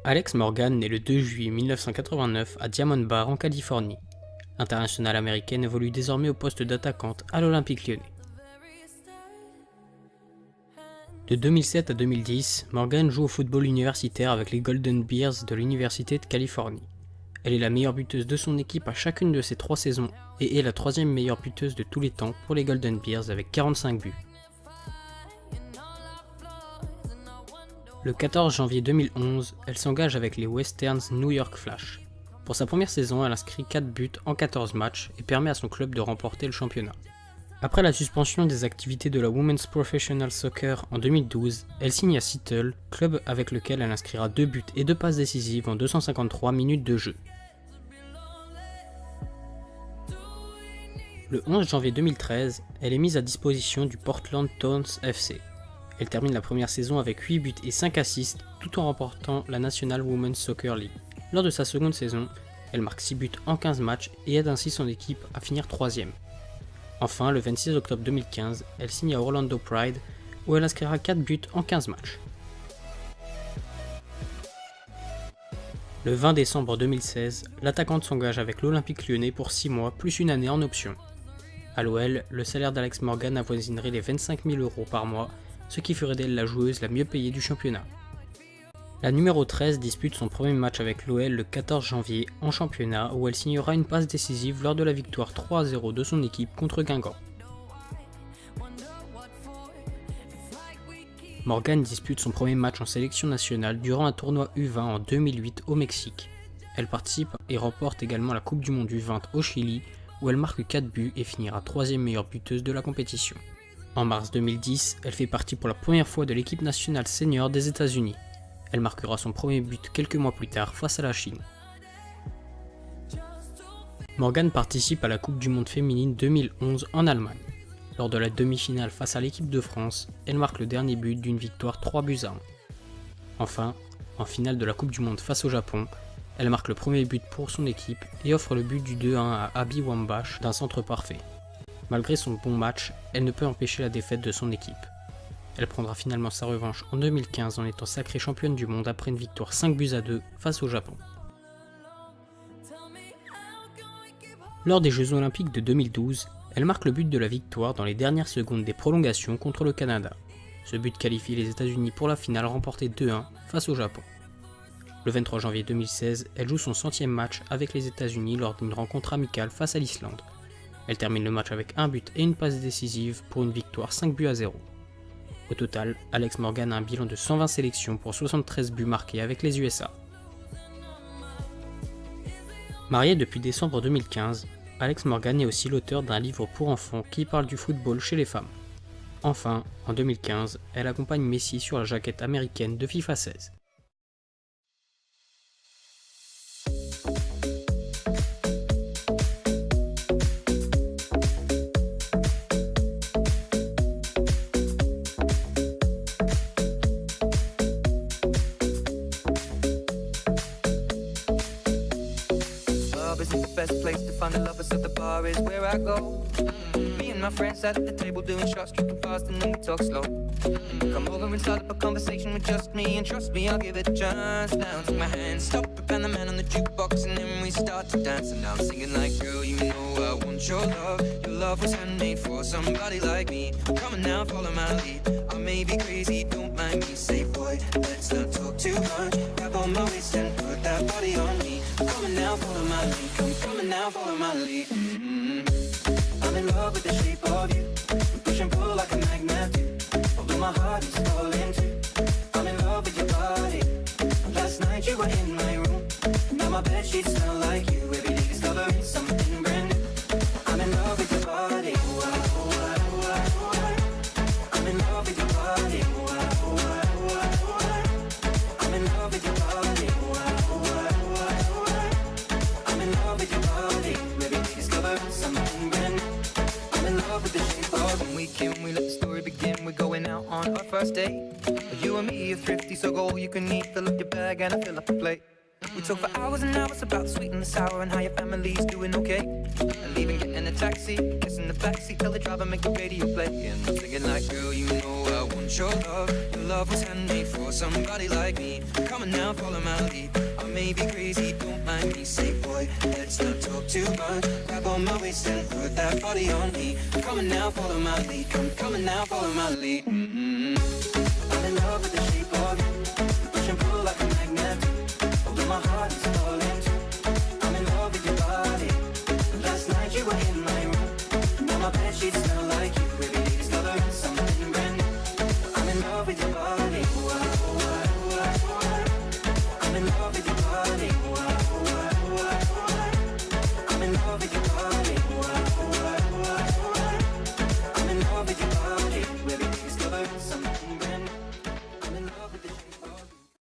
Alex Morgan naît le 2 juillet 1989 à Diamond Bar en Californie. L'internationale américaine évolue désormais au poste d'attaquante à l'Olympique Lyonnais. De 2007 à 2010, Morgan joue au football universitaire avec les Golden Bears de l'Université de Californie. Elle est la meilleure buteuse de son équipe à chacune de ses 3 saisons et est la 3e meilleure buteuse de tous les temps pour les Golden Bears avec 45 buts. Le 14 janvier 2011, elle s'engage avec les Westerns New York Flash. Pour sa première saison, elle inscrit 4 buts en 14 matchs et permet à son club de remporter le championnat. Après la suspension des activités de la Women's Professional Soccer en 2012, elle signe à Seattle, club avec lequel elle inscrira 2 buts et 2 passes décisives en 253 minutes de jeu. Le 11 janvier 2013, elle est mise à disposition du Portland Thorns FC. Elle termine la première saison avec 8 buts et 5 assists, tout en remportant la National Women's Soccer League. Lors de sa seconde saison, elle marque 6 buts en 15 matchs et aide ainsi son équipe à finir 3e. Enfin, le 26 octobre 2015, elle signe à Orlando Pride, où elle inscrira 4 buts en 15 matchs. Le 20 décembre 2016, l'attaquante s'engage avec l'Olympique Lyonnais pour 6 mois plus une année en option. À l'OL, le salaire d'Alex Morgan avoisinerait les 25 000 € par mois, ce qui ferait d'elle la joueuse la mieux payée du championnat. La numéro 13 dispute son premier match avec l'OL le 14 janvier en championnat où elle signera une passe décisive lors de la victoire 3-0 de son équipe contre Guingamp. Morgan dispute son premier match en sélection nationale durant un tournoi U20 en 2008 au Mexique. Elle participe et remporte également la Coupe du Monde U20 au Chili où elle marque 4 buts et finira 3e meilleure buteuse de la compétition. En mars 2010, elle fait partie pour la première fois de l'équipe nationale senior des États-Unis. Elle marquera son premier but quelques mois plus tard face à la Chine. Morgan participe à la Coupe du Monde féminine 2011 en Allemagne. Lors de la demi-finale face à l'équipe de France, elle marque le dernier but d'une victoire 3-1. Enfin, en finale de la Coupe du Monde face au Japon, elle marque le premier but pour son équipe et offre le but du 2-1 à Abby Wambach d'un centre parfait. Malgré son bon match, elle ne peut empêcher la défaite de son équipe. Elle prendra finalement sa revanche en 2015 en étant sacrée championne du monde après une victoire 5-2 face au Japon. Lors des Jeux Olympiques de 2012, elle marque le but de la victoire dans les dernières secondes des prolongations contre le Canada. Ce but qualifie les États-Unis pour la finale remportée 2-1 face au Japon. Le 23 janvier 2016, elle joue son 100e match avec les États-Unis lors d'une rencontre amicale face à l'Islande. Elle termine le match avec un but et une passe décisive pour une victoire 5-0. Au total, Alex Morgan a un bilan de 120 sélections pour 73 buts marqués avec les USA. Mariée depuis décembre 2015, Alex Morgan est aussi l'auteur d'un livre pour enfants qui parle du football chez les femmes. Enfin, en 2015, elle accompagne Messi sur la jaquette américaine de FIFA 16. Isn't the best place to find the lovers, so the bar is where I go. Me and my friends sat at the table doing shots, tripping fast, and then we talk slow. Come over and start up a conversation with just me, and trust me, I'll give it a chance. Now take my hand, stop it, and the man on the jukebox, and then we start to dance. And now I'm singing like, girl, you know I want your love. Your love was handmade for somebody like me. Come on now, follow my lead. I may be crazy, don't mind me. Say, boy, let's not talk too much. Grab on my waist and put that body on me. Come on now, follow my lead. Come on now, follow my lead. I'm in love with the shape of you. We push and pull like a magnet do. Although my heart is falling too. I'm in love with your body. Last night you were in my room. Now my bedsheets smell like you. Every day discovering something brand new. I'm in love with your body. I'm in love with your body. I'm in love with your body. I'm in love with your body. Every day discovering something brand new. I'm in love with the shape of you. Weekend, we let the story begin. We're going out on our first date. You and me are thrifty, so go all you can eat. Fill up your bag and I fill up the plate. We talk for hours and hours about the sweet and the sour and how your family's doing okay. And leaving, getting a taxi, kissing the backseat, tell the driver make the radio play. And I'm singing like, girl, you know I want your love. Your love was handmade for somebody like me. Come on now, follow my lead. I may be crazy, don't mind me. Say, boy, let's not talk too much. Grab on my waist and put that body on me. Come on now, follow my lead. Come on now, follow my lead. I'm in love with the shape of